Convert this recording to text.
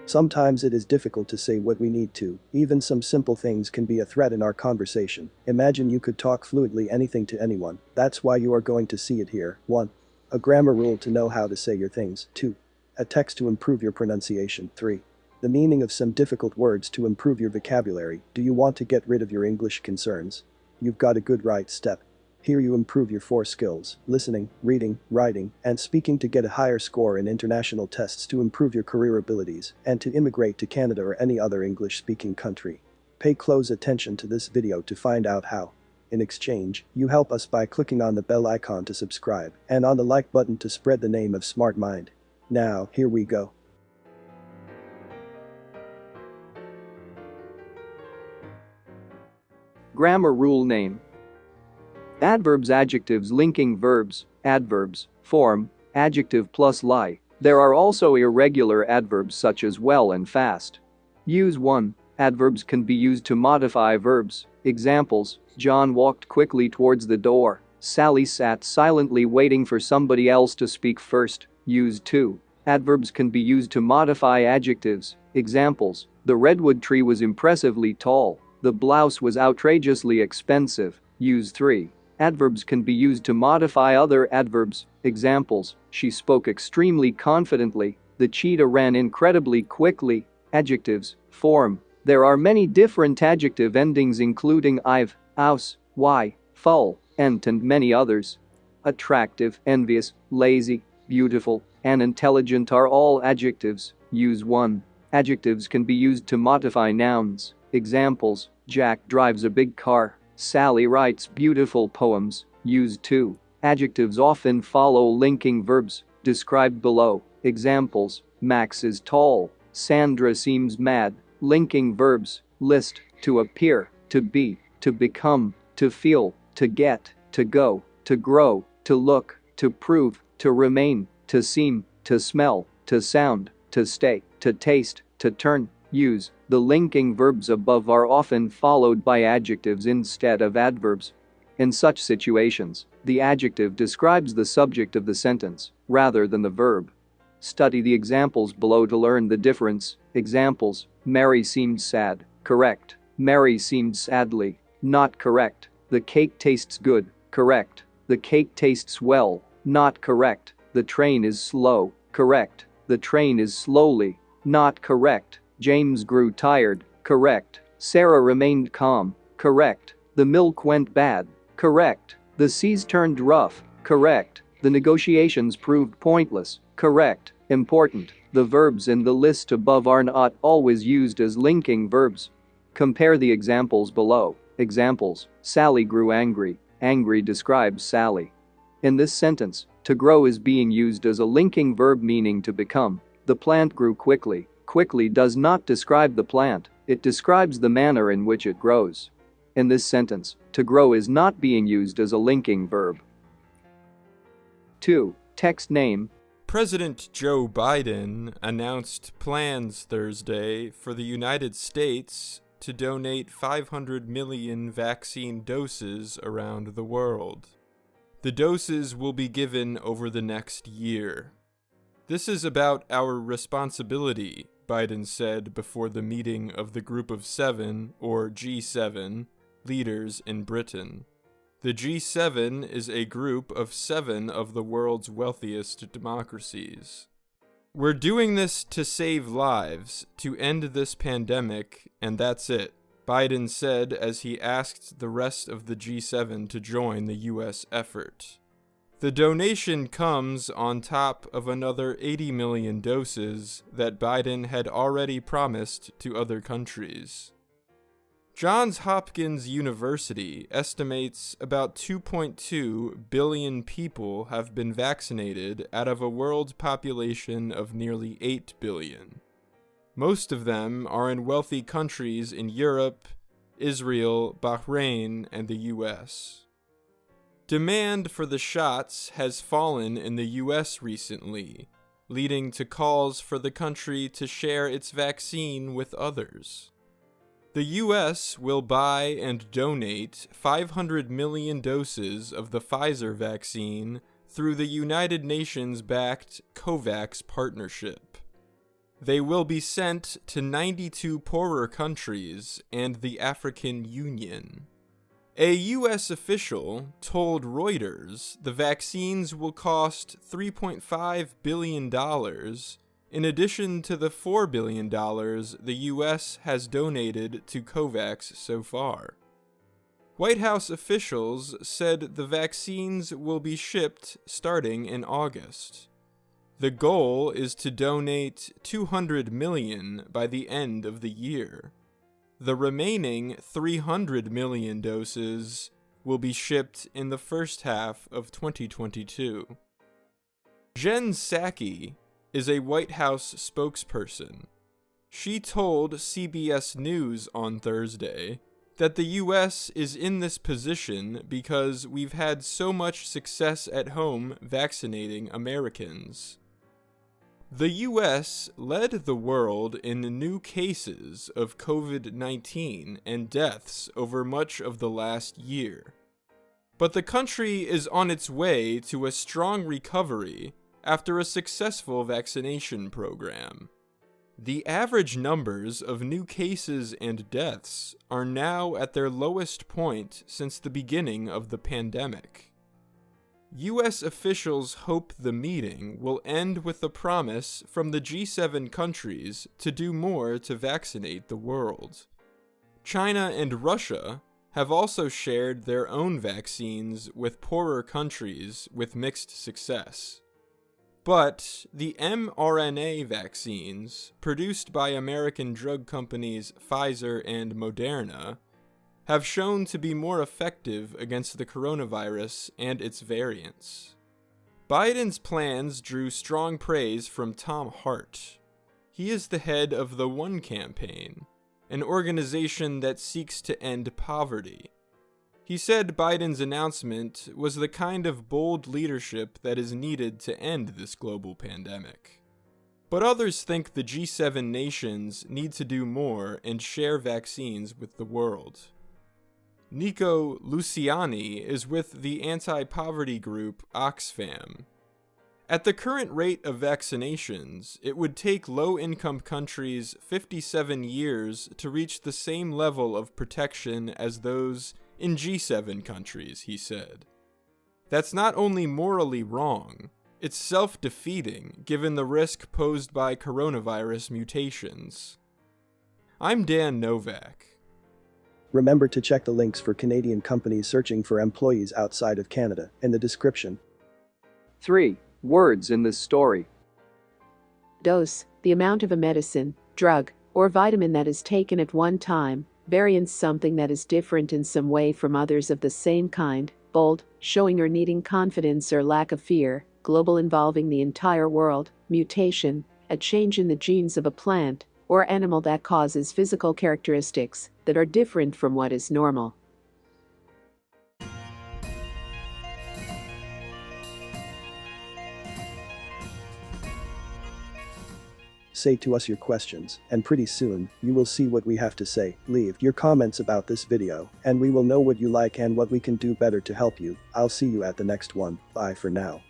Sometimes it is difficult to say what we need to. Even some simple things can be a threat in our conversation. Imagine you could talk fluently anything to anyone. That's why you are going to see it here. 1. A grammar rule to know how to say your things. 2. A text to improve your pronunciation. 3. The meaning of some difficult words to improve your vocabulary. Do you want to get rid of your English concerns? You've got a good right step. Here you improve your 4 skills: listening, reading, writing, and speaking to get a higher score in international tests to improve your career abilities and to immigrate to Canada or any other English-speaking country. Pay close attention to this video to find out how. In exchange, you help us by clicking on the bell icon to subscribe and on the like button to spread the name of Smart Mind. Now, here we go. Grammar rule name. Adverbs, adjectives, linking verbs, adverbs, form, adjective plus lie. There are also irregular adverbs such as well and fast. Use 1. Adverbs can be used to modify verbs. Examples: John walked quickly towards the door. Sally sat silently waiting for somebody else to speak first. Use 2. Adverbs can be used to modify adjectives. Examples: the redwood tree was impressively tall. The blouse was outrageously expensive. Use 3. Adverbs can be used to modify other adverbs. Examples: she spoke extremely confidently. The cheetah ran incredibly quickly. Adjectives, form. There are many different adjective endings including ive, aus, y, full, ent and many others. Attractive, envious, lazy, beautiful, and intelligent are all adjectives. Use 1. Adjectives can be used to modify nouns. Examples: Jack drives a big car. Sally writes beautiful poems. Use 2. Adjectives often follow linking verbs, described below. Examples: Max is tall. Sandra seems mad. Linking verbs: list, to appear, to be, to become, to feel, to get, to go, to grow, to look, to prove, to remain, to seem, to smell, to sound, to stay, to taste, to turn. Use. The linking verbs above are often followed by adjectives instead of adverbs. In such situations, the adjective describes the subject of the sentence rather than the verb. Study the examples below to learn the difference. Examples: Mary seemed sad. Correct. Mary seemed sadly. Not correct. The cake tastes good. Correct. The cake tastes well. Not correct. The train is slow. Correct. The train is slowly. Not correct. James grew tired. Correct. Sarah remained calm. Correct. The milk went bad. Correct. The seas turned rough. Correct. The negotiations proved pointless. Correct. Important: the verbs in the list above are not always used as linking verbs. Compare the examples below. Examples: Sally grew angry. Angry describes Sally. In this sentence, to grow is being used as a linking verb meaning to become. The plant grew quickly. Quickly does not describe the plant, it describes the manner in which it grows. In this sentence, to grow is not being used as a linking verb. 2. Text name. President Joe Biden announced plans Thursday for the United States to donate 500 million vaccine doses around the world. The doses will be given over the next year. This is about our responsibility, Biden said before the meeting of the Group of Seven, or G7, leaders in Britain. The G7 is a group of 7 of the world's wealthiest democracies. We're doing this to save lives, to end this pandemic, and that's it, Biden said as he asked the rest of the G7 to join the U.S. effort. The donation comes on top of another 80 million doses that Biden had already promised to other countries. Johns Hopkins University estimates about 2.2 billion people have been vaccinated out of a world population of nearly 8 billion. Most of them are in wealthy countries in Europe, Israel, Bahrain, and the U.S. Demand for the shots has fallen in the U.S. recently, leading to calls for the country to share its vaccine with others. The U.S. will buy and donate 500 million doses of the Pfizer vaccine through the United Nations-backed COVAX partnership. They will be sent to 92 poorer countries and the African Union. A U.S. official told Reuters the vaccines will cost $3.5 billion in addition to the $4 billion the U.S. has donated to COVAX so far. White House officials said the vaccines will be shipped starting in August. The goal is to donate 200 million by the end of the year. The remaining 300 million doses will be shipped in the first half of 2022. Jen Psaki is a White House spokesperson. She told CBS News on Thursday that the U.S. is in this position because we've had so much success at home vaccinating Americans. The U.S. led the world in new cases of COVID-19 and deaths over much of the last year. But the country is on its way to a strong recovery after a successful vaccination program. The average numbers of new cases and deaths are now at their lowest point since the beginning of the pandemic. U.S. officials hope the meeting will end with the promise from the G7 countries to do more to vaccinate the world. China and Russia have also shared their own vaccines with poorer countries with mixed success. But the mRNA vaccines, produced by American drug companies Pfizer and Moderna, have shown to be more effective against the coronavirus and its variants. Biden's plans drew strong praise from Tom Hart. He is the head of the One Campaign, an organization that seeks to end poverty. He said Biden's announcement was the kind of bold leadership that is needed to end this global pandemic. But others think the G7 nations need to do more and share vaccines with the world. Nico Luciani is with the anti-poverty group Oxfam. At the current rate of vaccinations, it would take low-income countries 57 years to reach the same level of protection as those in G7 countries, he said. That's not only morally wrong, it's self-defeating given the risk posed by coronavirus mutations. I'm Dan Novak. Remember to check the links for Canadian companies searching for employees outside of Canada in the description. 3. Words in this story. Dose, the amount of a medicine, drug, or vitamin that is taken at one time. Variance, something that is different in some way from others of the same kind. Bold, showing or needing confidence or lack of fear. Global, involving the entire world. Mutation, a change in the genes of a plant or animal that causes physical characteristics that are different from what is normal. Say to us your questions, and pretty soon, you will see what we have to say. Leave your comments about this video, and we will know what you like and what we can do better to help you. I'll see you at the next one. Bye for now.